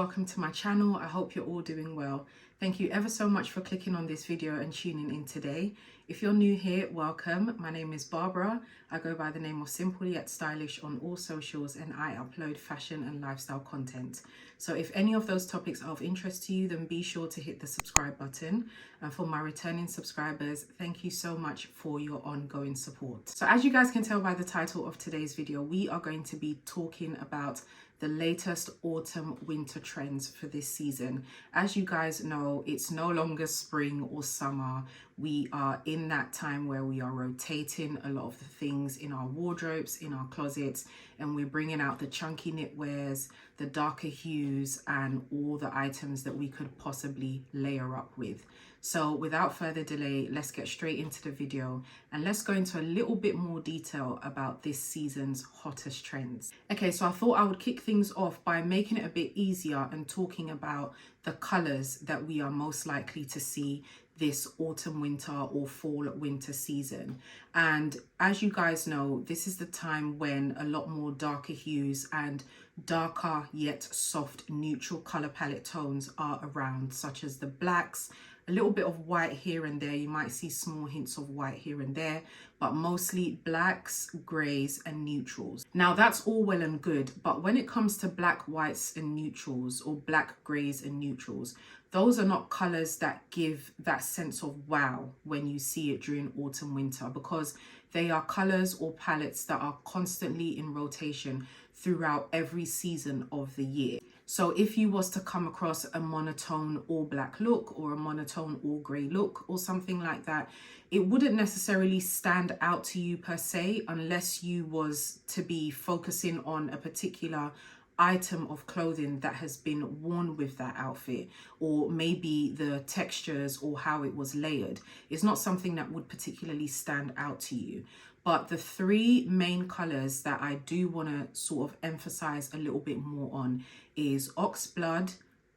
welcome to my channel. I hope you're all doing well. Thank you ever so much for clicking on this video and tuning in today. If you're new here, welcome. My name is Barbara. I go by the name of Simple Yet Stylish on all socials, and I upload fashion and lifestyle content. So if any of those topics are of interest to you, then be sure to hit the subscribe button. And for my returning subscribers, thank you so much for your ongoing support. So as you guys can tell by the title of today's video, we are going to be talking about the latest autumn winter trends for this season. As you guys know, it's no longer spring or summer. We are in that time where we are rotating a lot of the things in our wardrobes, in our closets, and we're bringing out the chunky knitwears, the darker hues, and all the items that we could possibly layer up with. So without further delay, let's get straight into the video and let's go into a little bit more detail about this season's hottest trends. Okay, so I thought I would kick things off by making it a bit easier and talking about the colors that we are most likely to see this autumn winter or fall winter season. And as you guys know, this is the time when a lot more darker hues and darker yet soft neutral color palette tones are around, such as the blacks, a little bit of white here and there. You might see small hints of white here and there, but mostly blacks, grays, and neutrals. Now that's all well and good, but when it comes to black, whites, and neutrals, or black, grays, and neutrals, those are not colors that give that sense of wow when you see it during autumn winter, because they are colors or palettes that are constantly in rotation throughout every season of the year. So if you was to come across a monotone all black look or a monotone all grey look or something like that, it wouldn't necessarily stand out to you per se, unless you was to be focusing on a particular item of clothing that has been worn with that outfit, or maybe the textures or how it was layered. It's not something that would particularly stand out to you. But the three main colors that I do want to sort of emphasize a little bit more on is oxblood,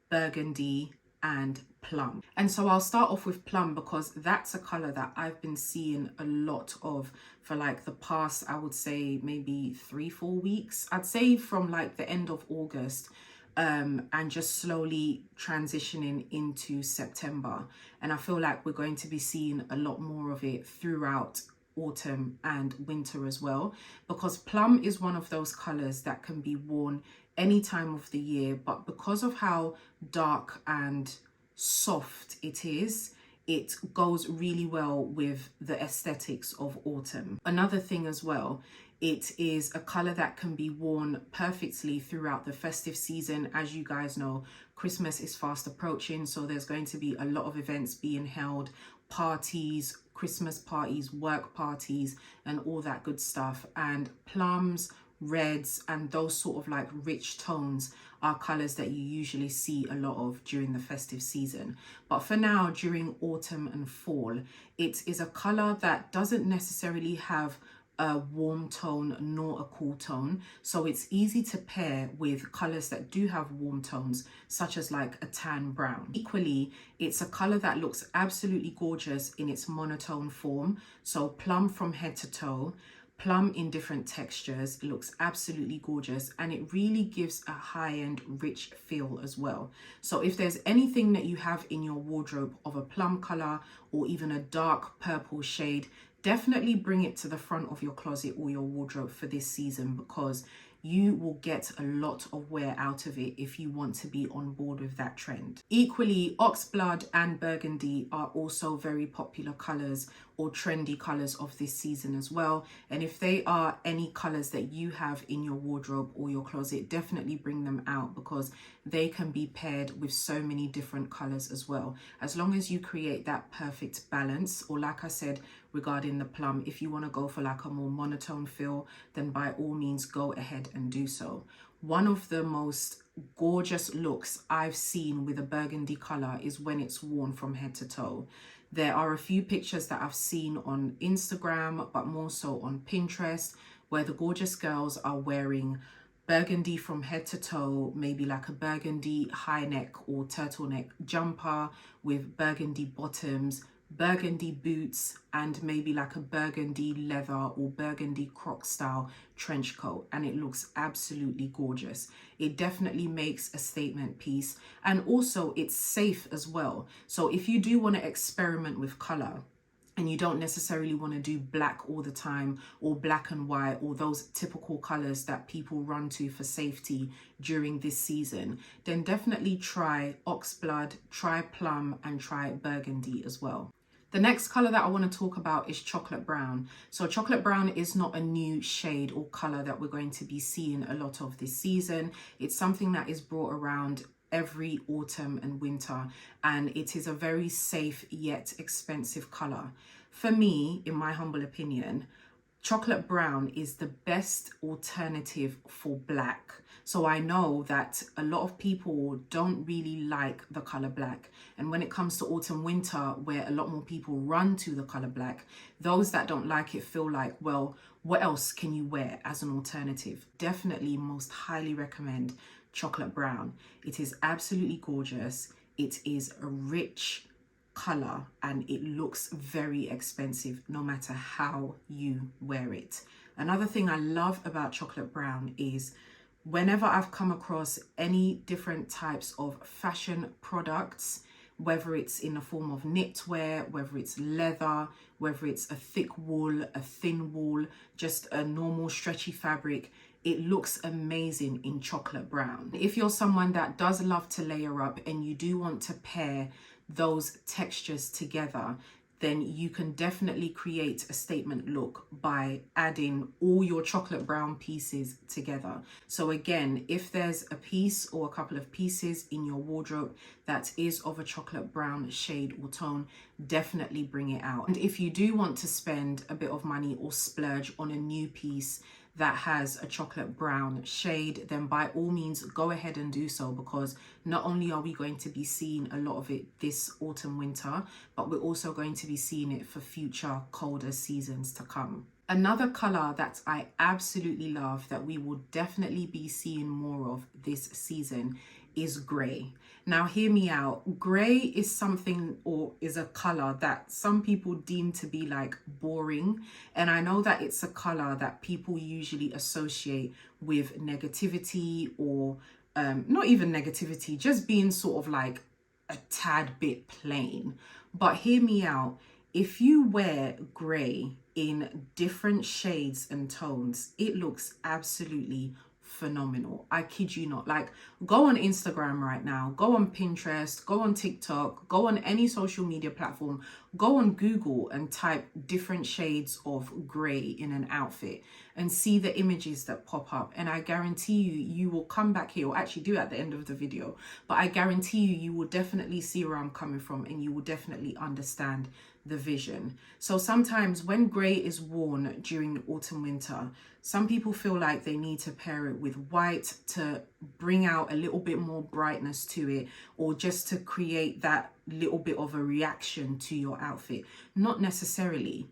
burgundy, and plum. And so I'll start off with plum because that's a color that I've been seeing a lot of for like the past, I would say maybe 3-4 weeks. I'd say from like the end of August and just slowly transitioning into September. And I feel like we're going to be seeing a lot more of it throughout autumn and winter as well, because plum is one of those colors that can be worn any time of the year, but because of how dark and soft it is, it goes really well with the aesthetics of autumn. Another thing as well, it is a color that can be worn perfectly throughout the festive season. As you guys know, Christmas is fast approaching, so there's going to be a lot of events being held, parties, Christmas parties, work parties, and all that good stuff. And plums, reds, and those sort of like rich tones are colors that you usually see a lot of during the festive season. But for now, during autumn and fall, it is a color that doesn't necessarily have a warm tone nor a cool tone, so it's easy to pair with colors that do have warm tones, such as like a tan brown. Equally, it's a color that looks absolutely gorgeous in its monotone form, so plum from head to toe, plum in different textures. It looks absolutely gorgeous, and it really gives a high-end rich feel as well. So if there's anything that you have in your wardrobe of a plum color or even a dark purple shade, definitely bring it to the front of your closet or your wardrobe for this season, because you will get a lot of wear out of it if you want to be on board with that trend. Equally, oxblood and burgundy are also very popular colors or trendy colors of this season as well. And if they are any colors that you have in your wardrobe or your closet, definitely bring them out, because they can be paired with so many different colors as well, as long as you create that perfect balance. Or like I said regarding the plum, if you want to go for like a more monotone feel, then by all means go ahead and do so. One of the most gorgeous looks I've seen with a burgundy color is when it's worn from head to toe. There are a few pictures that I've seen on Instagram, but more so on Pinterest, where the gorgeous girls are wearing burgundy from head to toe, maybe like a burgundy high neck or turtleneck jumper with burgundy bottoms, burgundy boots and maybe like a burgundy leather or burgundy croc style trench coat, and it looks absolutely gorgeous. It definitely makes a statement piece, and also it's safe as well. So if you do want to experiment with color and you don't necessarily want to do black all the time, or black and white, or those typical colors that people run to for safety during this season, then definitely try oxblood, try plum, and try burgundy as well. The next color that I want to talk about is chocolate brown. So chocolate brown is not a new shade or color that we're going to be seeing a lot of this season. It's something that is brought around every autumn and winter, and it is a very safe yet expensive color. For me, in my humble opinion, chocolate brown is the best alternative for black. So I know that a lot of people don't really like the color black. And when it comes to autumn winter, where a lot more people run to the color black, those that don't like it feel like, well, what else can you wear as an alternative? Definitely most highly recommend chocolate brown. It is absolutely gorgeous. It is a rich color and it looks very expensive no matter how you wear it. Another thing I love about chocolate brown is whenever I've come across any different types of fashion products, whether it's in the form of knitwear, whether it's leather, whether it's a thick wool, a thin wool, just a normal stretchy fabric, it looks amazing in chocolate brown. If you're someone that does love to layer up and you do want to pair those textures together, then you can definitely create a statement look by adding all your chocolate brown pieces together. So again, if there's a piece or a couple of pieces in your wardrobe that is of a chocolate brown shade or tone, definitely bring it out. And if you do want to spend a bit of money or splurge on a new piece that has a chocolate brown shade, then by all means go ahead and do so, because not only are we going to be seeing a lot of it this autumn winter, but we're also going to be seeing it for future colder seasons to come. Another color that I absolutely love that we will definitely be seeing more of this season is gray. Now hear me out. Gray is something, or is a color that some people deem to be like boring. And I know that it's a color that people usually associate with negativity, or not even negativity, just being sort of like a tad bit plain. But hear me out. If you wear gray in different shades and tones, it looks absolutely phenomenal. I kid you not. Like, go on Instagram right now, go on Pinterest, go on TikTok, go on any social media platform, go on Google and type different shades of gray in an outfit and see the images that pop up. And I guarantee you, you will come back here, or actually do at the end of the video, but I guarantee you, you will definitely see where I'm coming from and you will definitely understand the vision. So sometimes when gray is worn during autumn winter, some people feel like they need to pair it with white to bring out a little bit more brightness to it, or just to create that little bit of a reaction to your outfit. Not necessarily.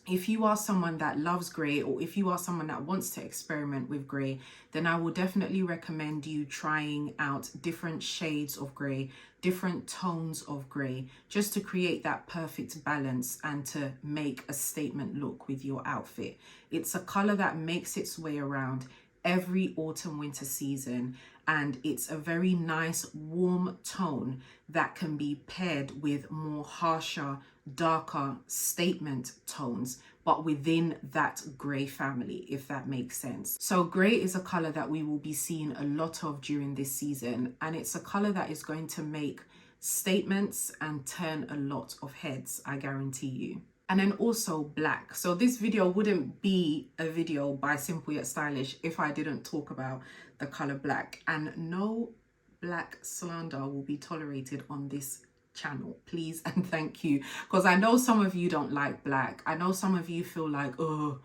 If you are someone that loves grey, or if you are someone that wants to experiment with grey, then I will definitely recommend you trying out different shades of grey, different tones of grey, just to create that perfect balance and to make a statement look with your outfit. It's a colour that makes its way around every autumn winter season, and it's a very nice warm tone that can be paired with more harsher, darker statement tones, but within that grey family, if that makes sense. So grey is a colour that we will be seeing a lot of during this season, and it's a colour that is going to make statements and turn a lot of heads, I guarantee you. And then also black. So this video wouldn't be a video by Simple Yet Stylish if I didn't talk about the color black, and no black slander will be tolerated on this channel, please and thank you, because I know some of you don't like black. I know some of you feel like, oh,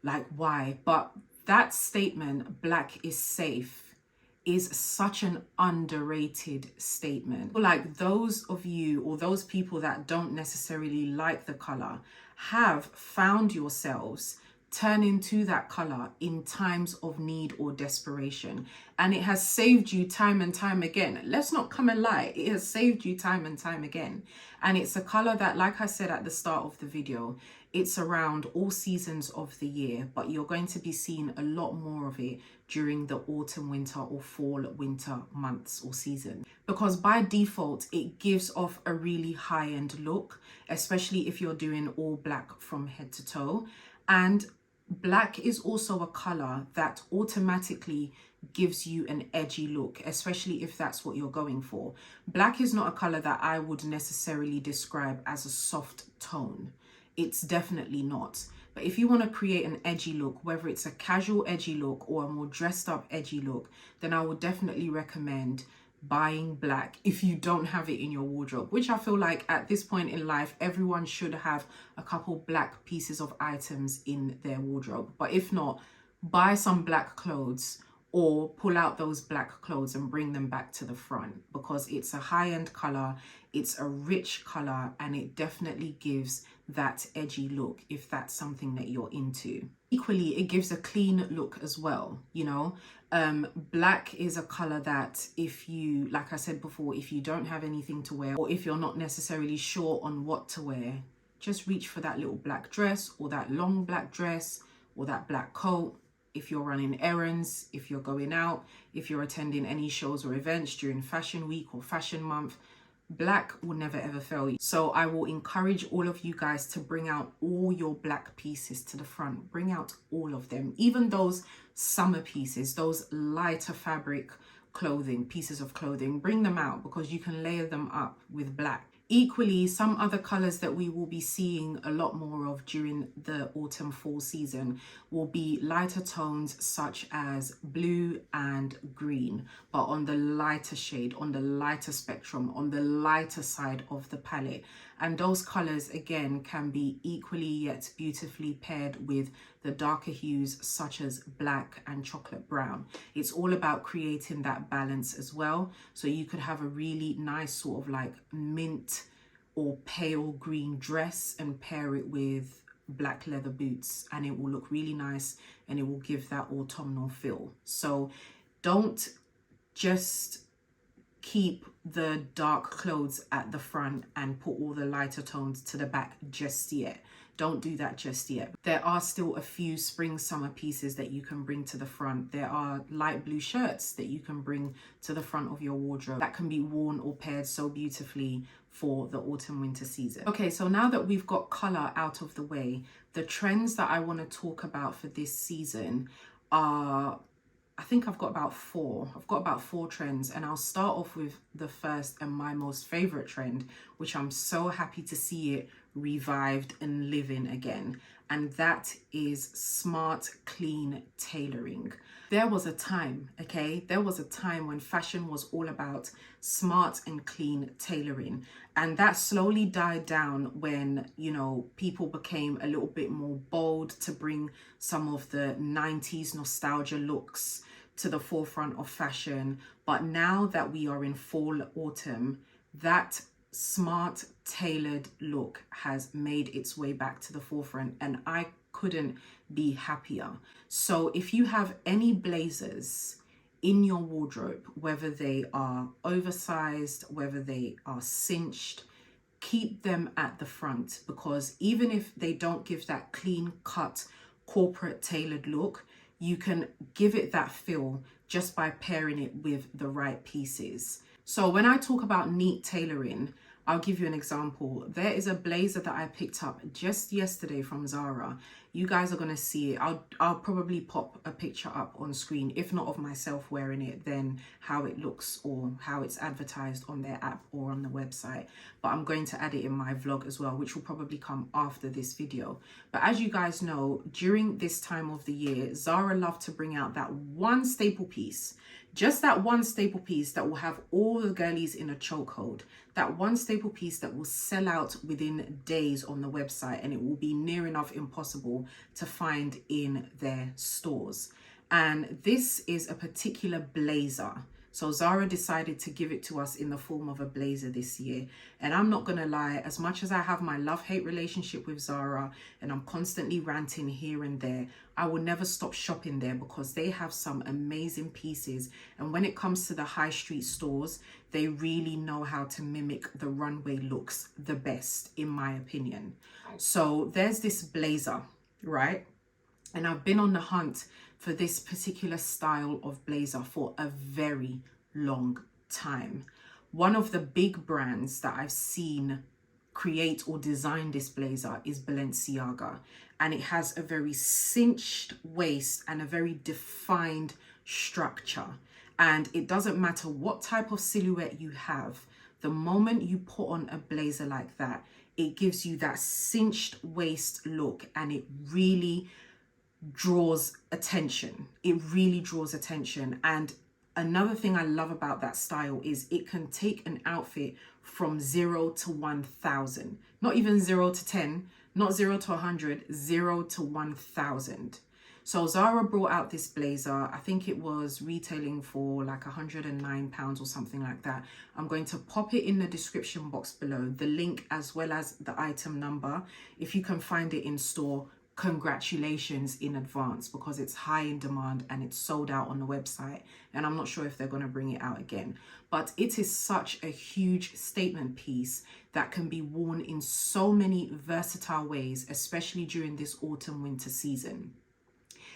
like why? But that statement, black is safe, is such an underrated statement. Like, those of you, or those people that don't necessarily like the color, have found yourselves turn into that color in times of need or desperation. And it has saved you time and time again. Let's not come and lie. It has saved you time and time again. And it's a color that, like I said at the start of the video, it's around all seasons of the year, but you're going to be seeing a lot more of it during the autumn, winter or fall, winter months or season. Because by default, it gives off a really high-end look, especially if you're doing all black from head to toe. And black is also a color that automatically gives you an edgy look, especially if that's what you're going for. Black is not a color that I would necessarily describe as a soft tone. It's definitely not. But if you want to create an edgy look, whether it's a casual edgy look or a more dressed up edgy look, then I would definitely recommend buying black if you don't have it in your wardrobe, which I feel like at this point in life, everyone should have a couple black pieces of items in their wardrobe. But if not, buy some black clothes or pull out those black clothes and bring them back to the front, because it's a high-end color, it's a rich color, and it definitely gives that edgy look if that's something that you're into. Equally, it gives a clean look as well, you know. Black is a color that if you, like I said before, if you don't have anything to wear or if you're not necessarily sure on what to wear, just reach for that little black dress or that long black dress or that black coat. If you're running errands, if you're going out, if you're attending any shows or events during fashion week or fashion month, black will never ever fail you. So I will encourage all of you guys to bring out all your black pieces to the front. Bring out all of them, even those summer pieces, those lighter fabric clothing, pieces of clothing, bring them out because you can layer them up with black. Equally, some other colors that we will be seeing a lot more of during the autumn fall season will be lighter tones such as blue and green, but on the lighter shade, on the lighter spectrum, on the lighter side of the palette. And those colors again can be equally yet beautifully paired with the darker hues such as black and chocolate brown. It's all about creating that balance as well. So you could have a really nice sort of like mint or pale green dress and pair it with black leather boots, and it will look really nice and it will give that autumnal feel. So don't just keep the dark clothes at the front and put all the lighter tones to the back just yet. Don't do that just yet. There are still a few spring summer pieces that you can bring to the front. There are light blue shirts that you can bring to the front of your wardrobe that can be worn or paired so beautifully for the autumn winter season. Okay, so now that we've got color out of the way, the trends that I want to talk about for this season are, I think I've got about four. I've got about four trends, and I'll start off with the first and my most favorite trend, which I'm so happy to see it revived and living again. And that is smart, clean tailoring. There was a time, okay? There was a time when fashion was all about smart and clean tailoring. And that slowly died down when, you know, people became a little bit more bold to bring some of the 90s nostalgia looks to the forefront of fashion. But now that we are in fall, autumn, that smart tailored look has made its way back to the forefront, and I couldn't be happier. So if you have any blazers in your wardrobe, whether they are oversized, whether they are cinched, keep them at the front, because even if they don't give that clean cut corporate tailored look, you can give it that feel just by pairing it with the right pieces. So when I talk about neat tailoring, I'll give you an example. There is a blazer that I picked up just yesterday from Zara. You guys are going to see it. I'll probably pop a picture up on screen, if not of myself wearing it, then how it looks or how it's advertised on their app or on the website. But I'm going to add it in my vlog as well, which will probably come after this video. But as you guys know, during this time of the year, Zara love to bring out that one staple piece. Just that one staple piece that will have all the girlies in a chokehold. That one staple piece that will sell out within days on the website, and it will be near enough impossible to find in their stores. And this is a particular blazer So Zara decided to give it to us in the form of a blazer this year. And I'm not gonna lie, as much as I have my love-hate relationship with Zara and I'm constantly ranting here and there, I will never stop shopping there because they have some amazing pieces. And when it comes to the high street stores, they really know how to mimic the runway looks the best, in my opinion. So there's this blazer, right? And I've been on the hunt for this particular style of blazer for a very long time. One of the big brands that I've seen create or design this blazer is Balenciaga, and it has a very cinched waist and a very defined structure. And it doesn't matter what type of silhouette you have, the moment you put on a blazer like that, it gives you that cinched waist look, and it really draws attention. It really draws attention. And another thing I love about that style is it can take an outfit from 0 to 1,000. Not even 0 to 10, not 0 to 100, 0 to 1,000. So Zara brought out this blazer. I think it was retailing for like £109 or something like that. I'm going to pop it in the description box below, the link as well as the item number. If you can find it in store, congratulations in advance, because it's high in demand and it's sold out on the website, and I'm not sure if they're going to bring it out again. But it is such a huge statement piece that can be worn in so many versatile ways, especially during this autumn winter season.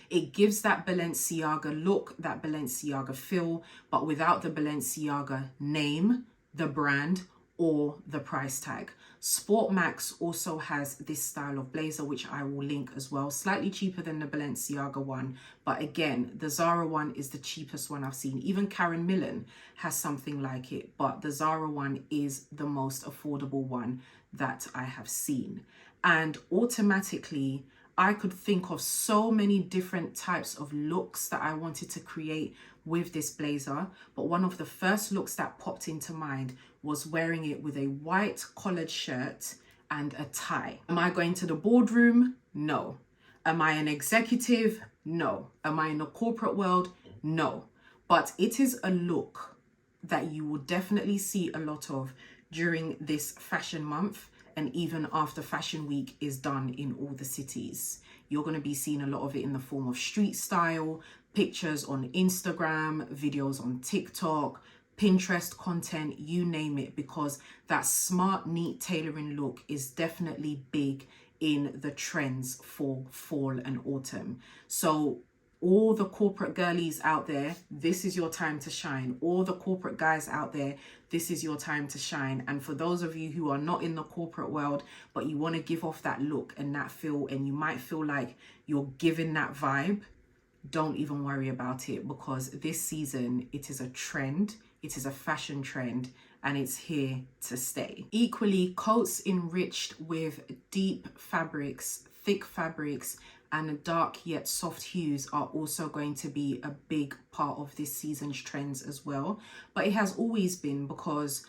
It gives that Balenciaga look, that Balenciaga feel, but without the Balenciaga name, the brand, or the price tag. Sport Max also has this style of blazer, which I will link as well. Slightly cheaper than the Balenciaga one, but again, the Zara one is the cheapest one I've seen. Even Karen Millen has something like it, but the Zara one is the most affordable one that I have seen. And automatically, I could think of so many different types of looks that I wanted to create with this blazer, but one of the first looks that popped into mind was wearing it with a white collared shirt and a tie. Am I going to the boardroom? No. Am I an executive? No. Am I in the corporate world? No. But it is a look that you will definitely see a lot of during this fashion month, and even after Fashion Week is done in all the cities. You're going to be seeing a lot of it in the form of street style, pictures on Instagram, videos on TikTok, Pinterest content, you name it, because that smart, neat tailoring look is definitely big in the trends for fall and autumn. So all the corporate girlies out there, this is your time to shine. All the corporate guys out there, this is your time to shine. And for those of you who are not in the corporate world, but you want to give off that look and that feel, and you might feel like you're giving that vibe, don't even worry about it, because this season, it is a trend. It is a fashion trend, and it's here to stay. Equally, coats enriched with deep fabrics, thick fabrics, and dark yet soft hues are also going to be a big part of this season's trends as well. But it has always been, because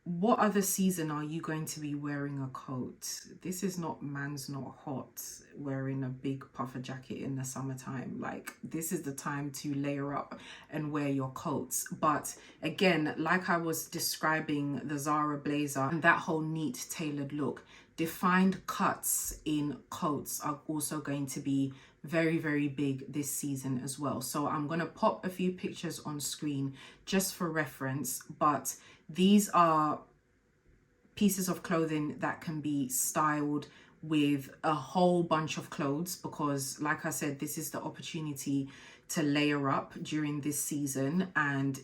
what other season are you going to be wearing a coat? This is not Man's Not Hot wearing a big puffer jacket in the summertime. Like, this is the time to layer up and wear your coats. But again, like I was describing the Zara blazer and that whole neat tailored look, defined cuts in coats are also going to be very, very big this season as well. So I'm going to pop a few pictures on screen just for reference, but these are pieces of clothing that can be styled with a whole bunch of clothes, because like I said, this is the opportunity to layer up during this season. And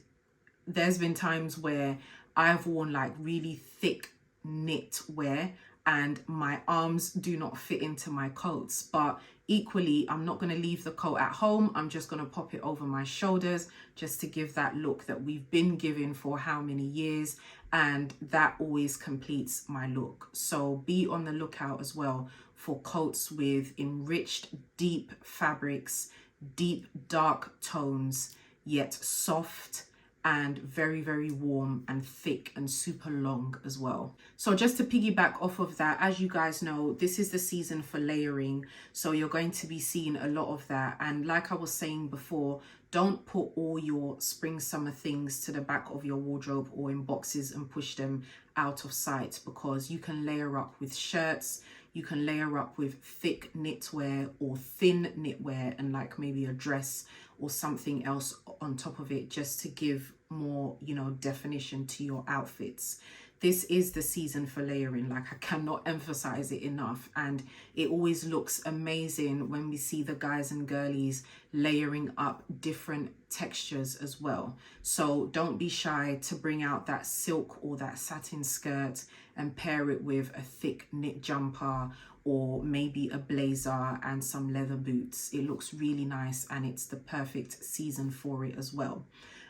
there's been times where I've worn like really thick knit wear and my arms do not fit into my coats, but equally, I'm not going to leave the coat at home. I'm just going to pop it over my shoulders just to give that look that we've been giving for how many years, and that always completes my look. So be on the lookout as well for coats with enriched deep fabrics, deep dark tones, yet soft and very, very warm and thick and super long as well. So just to piggyback off of that, as you guys know, this is the season for layering. So you're going to be seeing a lot of that. And like I was saying before, don't put all your spring summer things to the back of your wardrobe or in boxes and push them out of sight, because you can layer up with shirts, you can layer up with thick knitwear or thin knitwear and like maybe a dress or something else on top of it, just to give more, you know, definition to your outfits. This is the season for layering. Like, I cannot emphasize it enough. And it always looks amazing when we see the guys and girlies layering up different textures as well. So don't be shy to bring out that silk or that satin skirt and pair it with a thick knit jumper or maybe a blazer and some leather boots. It looks really nice and it's the perfect season for it as well.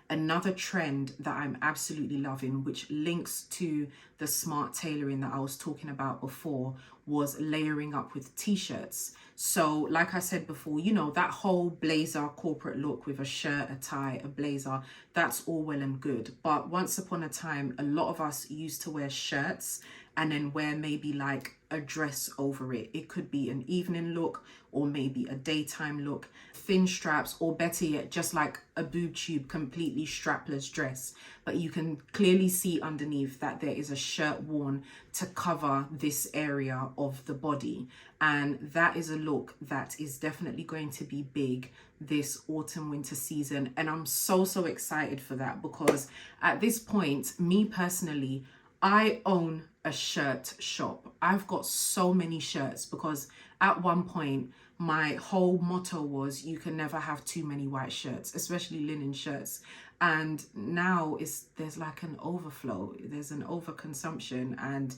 Another trend that I'm absolutely loving, which links to the smart tailoring that I was talking about before, was layering up with t-shirts. So like I said before, you know, that whole blazer corporate look with a shirt, a tie, a blazer, that's all well and good. But once upon a time, a lot of us used to wear shirts and then wear maybe like a dress over it. It could be an evening look or maybe a daytime look, thin straps, or better yet, just like a boob tube, completely strapless dress. But you can clearly see underneath that there is a shirt worn to cover this area of the body. And that is a look that is definitely going to be big this autumn winter season. And I'm so excited for that, because at this point, me personally, I own a shirt shop. I've got so many shirts because at one point my whole motto was you can never have too many white shirts, especially linen shirts. And now there's like an overflow, there's an overconsumption, and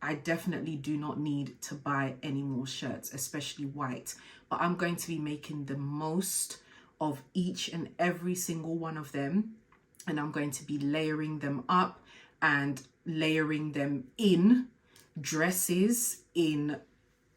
I definitely do not need to buy any more shirts, especially white. But I'm going to be making the most of each and every single one of them, and I'm going to be layering them up and layering them in dresses, in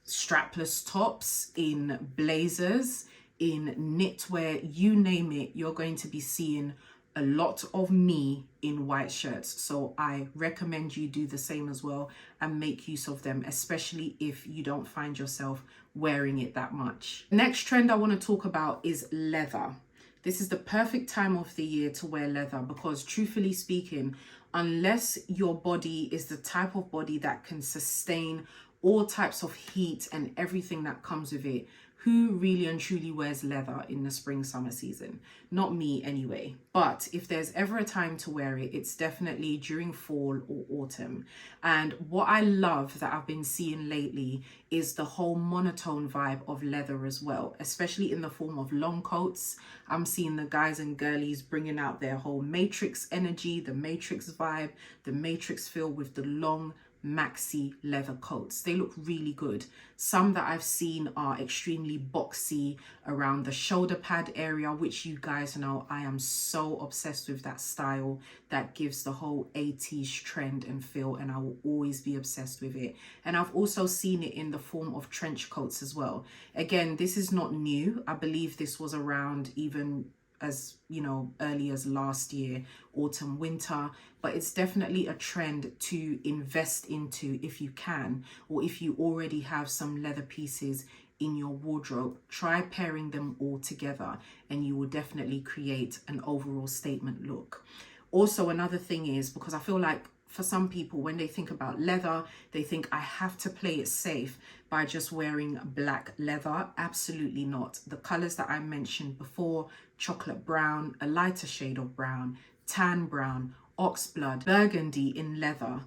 strapless tops, in blazers, in knitwear, you name it. You're going to be seeing a lot of me in white shirts. So I recommend you do the same as well and make use of them, especially if you don't find yourself wearing it that much. Next trend I want to talk about is leather. This is the perfect time of the year to wear leather, because truthfully speaking, unless your body is the type of body that can sustain all types of heat and everything that comes with it, who really and truly wears leather in the spring summer season? Not me anyway. But if there's ever a time to wear it, it's definitely during fall or autumn. And what I love that I've been seeing lately is the whole monotone vibe of leather as well, especially in the form of long coats. I'm seeing the guys and girlies bringing out their whole matrix energy, the matrix vibe, the matrix feel with the long maxi leather coats. They look really good. Some that I've seen are extremely boxy around the shoulder pad area, which you guys know I am so obsessed with that style. That gives the whole 80s trend and feel, and I will always be obsessed with it. And I've also seen it in the form of trench coats as well. Again, this is not new. I believe this was around even as, you know, early as last year, autumn, winter, but it's definitely a trend to invest into if you can, or if you already have some leather pieces in your wardrobe, try pairing them all together and you will definitely create an overall statement look. Also, another thing is, because I feel like for some people, when they think about leather, they think I have to play it safe by just wearing black leather. Absolutely not. The colors that I mentioned before, chocolate brown, a lighter shade of brown, tan brown, oxblood, burgundy in leather,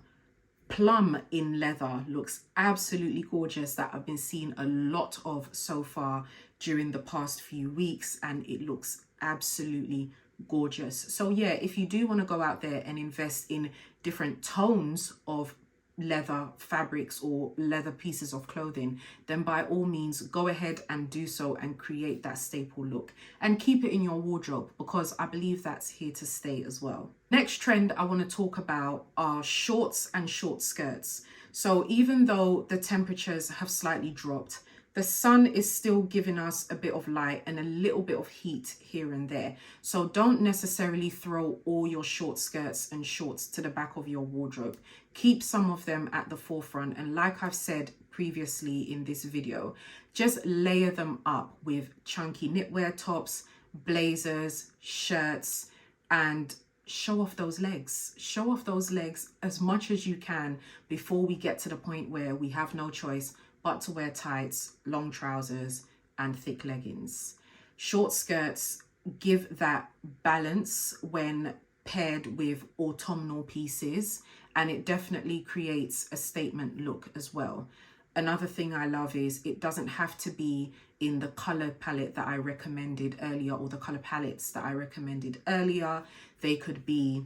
plum in leather looks absolutely gorgeous, that I've been seeing a lot of so far during the past few weeks, and it looks absolutely gorgeous. So yeah, if you do want to go out there and invest in different tones of leather fabrics or leather pieces of clothing, then by all means go ahead and do so and create that staple look and keep it in your wardrobe, because I believe that's here to stay as well. Next trend I want to talk about are shorts and short skirts. So even though the temperatures have slightly dropped, the sun is still giving us a bit of light and a little bit of heat here and there. So don't necessarily throw all your short skirts and shorts to the back of your wardrobe. Keep some of them at the forefront. And like I've said previously in this video, just layer them up with chunky knitwear tops, blazers, shirts, and show off those legs. Show off those legs as much as you can before we get to the point where we have no choice but to wear tights, long trousers, and thick leggings. Short skirts give that balance when paired with autumnal pieces, and it definitely creates a statement look as well. Another thing I love is it doesn't have to be in the color palette that I recommended earlier, or the color palettes that I recommended earlier. They could be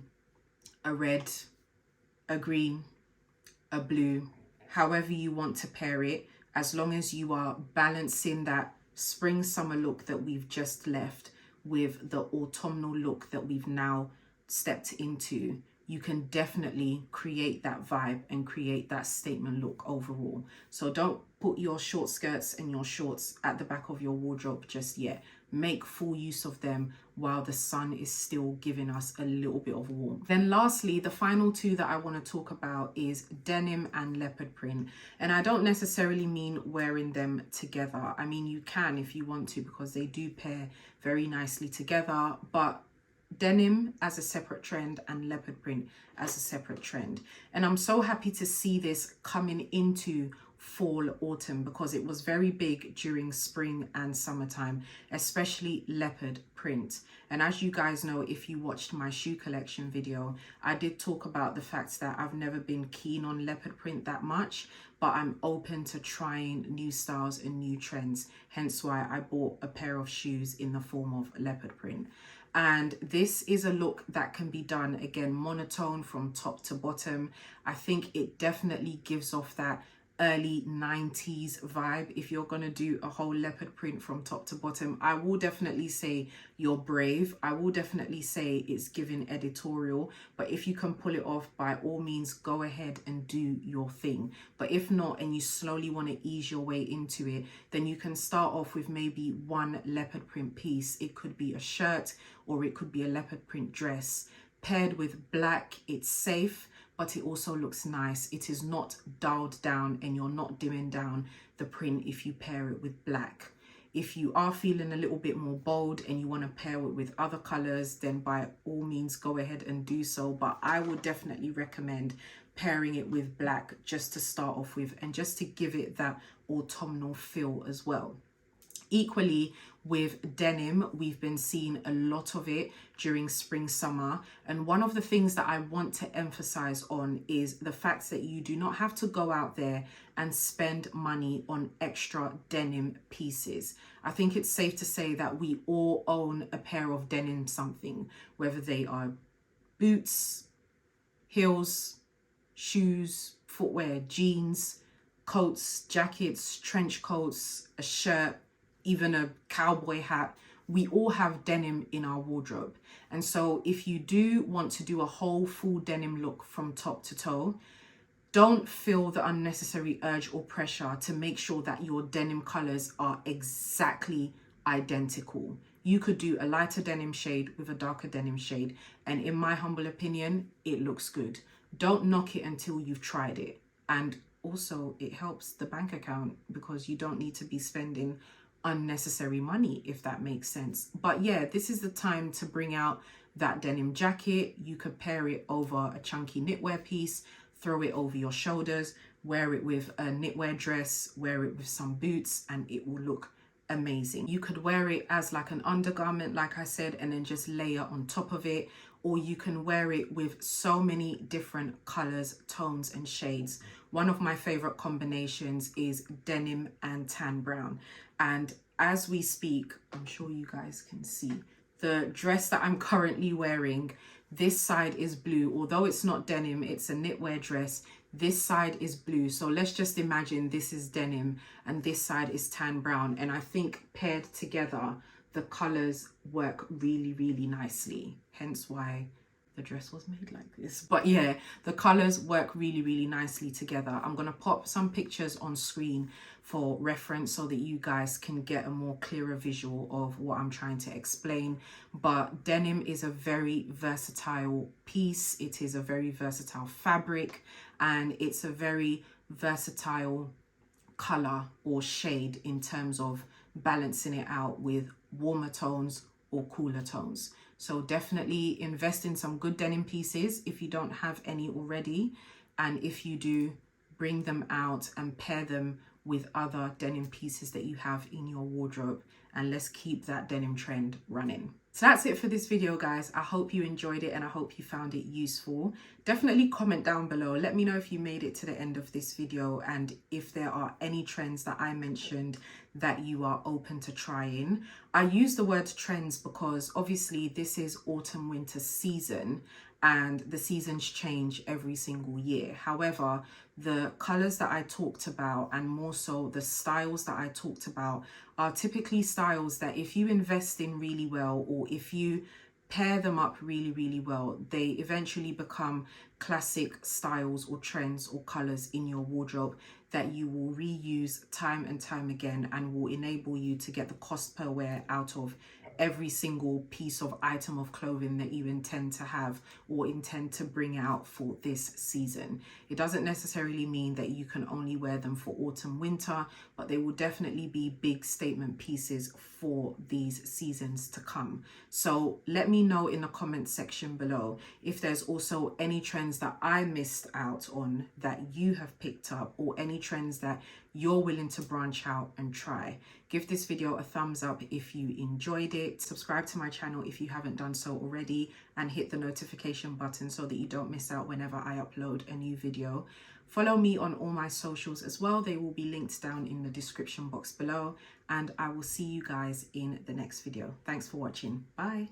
a red, a green, a blue, however you want to pair it, as long as you are balancing that spring summer look that we've just left with the autumnal look that we've now stepped into. You can definitely create that vibe and create that statement look overall. So don't put your short skirts and your shorts at the back of your wardrobe just yet. Make full use of them while the sun is still giving us a little bit of warmth. Then lastly, the final two that I want to talk about is denim and leopard print. And I don't necessarily mean wearing them together. I mean, you can if you want to, because they do pair very nicely together, but denim as a separate trend and leopard print as a separate trend. And I'm so happy to see this coming into fall, autumn, because it was very big during spring and summertime, especially leopard print. And as you guys know, if you watched my shoe collection video, I did talk about the fact that I've never been keen on leopard print that much, but I'm open to trying new styles and new trends, hence why I bought a pair of shoes in the form of leopard print. And this is a look that can be done, again, monotone from top to bottom. I think it definitely gives off that early 90s vibe. If you're gonna do a whole leopard print from top to bottom, I will definitely say you're brave. I will definitely say it's giving editorial, but if you can pull it off, by all means go ahead and do your thing. But if not, and you slowly want to ease your way into it, then you can start off with maybe one leopard print piece. It could be a shirt or it could be a leopard print dress paired with black. It's safe, but it also looks nice. It is not dulled down and you're not dimming down the print if you pair it with black. If you are feeling a little bit more bold and you want to pair it with other colors, then by all means go ahead and do so. But I would definitely recommend pairing it with black just to start off with, and just to give it that autumnal feel as well. Equally with denim, we've been seeing a lot of it during spring, summer. And one of the things that I want to emphasize on is the fact that you do not have to go out there and spend money on extra denim pieces. I think it's safe to say that we all own a pair of denim something, whether they are boots, heels, shoes, footwear, jeans, coats, jackets, trench coats, a shirt, even a cowboy hat. We all have denim in our wardrobe. And so if you do want to do a whole full denim look from top to toe, don't feel the unnecessary urge or pressure to make sure that your denim colors are exactly identical. You could do a lighter denim shade with a darker denim shade, and in my humble opinion, it looks good. Don't knock it until you've tried it. And also it helps the bank account because you don't need to be spending unnecessary money, if that makes sense. But yeah, this is the time to bring out that denim jacket. You could pair it over a chunky knitwear piece, throw it over your shoulders, wear it with a knitwear dress, wear it with some boots, and it will look amazing. You could wear it as like an undergarment, like I said, and then just layer on top of it, or you can wear it with so many different colors, tones, and shades. One of my favorite combinations is denim and tan brown. And as we speak, I'm sure you guys can see the dress that I'm currently wearing. This side is blue, although it's not denim, it's a knitwear dress. This side is blue. So let's just imagine this is denim and this side is tan brown. And I think paired together, the colors work really, really nicely. Hence why the dress was made like this. But yeah, the colors work really nicely together. I'm gonna pop some pictures on screen for reference so that you guys can get a more clearer visual of what I'm trying to explain. But denim is a very versatile piece. It is a very versatile fabric, and it's a very versatile color or shade in terms of balancing it out with warmer tones or cooler tones. So definitely invest in some good denim pieces if you don't have any already, and if you do, bring them out and pair them with other denim pieces that you have in your wardrobe, and let's keep that denim trend running. So that's it for this video, guys. I hope you enjoyed it and I hope you found it useful. Definitely comment down below. Let me know if you made it to the end of this video and if there are any trends that I mentioned that you are open to trying. I use the word trends because obviously this is autumn winter season and the seasons change every single year. However, the colors that I talked about, and more so the styles that I talked about, are typically styles that if you invest in really well, or if you pair them up really well, they eventually become classic styles or trends or colors in your wardrobe that you will reuse time and time again, and will enable you to get the cost per wear out of every single piece of item of clothing that you intend to have or intend to bring out for this season. It doesn't necessarily mean that you can only wear them for autumn winter, but they will definitely be big statement pieces for these seasons to come. So let me know in the comment section below if there's also any trends that I missed out on that you have picked up, or any trends that you're willing to branch out and try. Give this video a thumbs up if you enjoyed it. Subscribe to my channel if you haven't done so already, and hit the notification button so that you don't miss out whenever I upload a new video. Follow me on all my socials as well. They will be linked down in the description box below, and I will see you guys in the next video. Thanks for watching. Bye.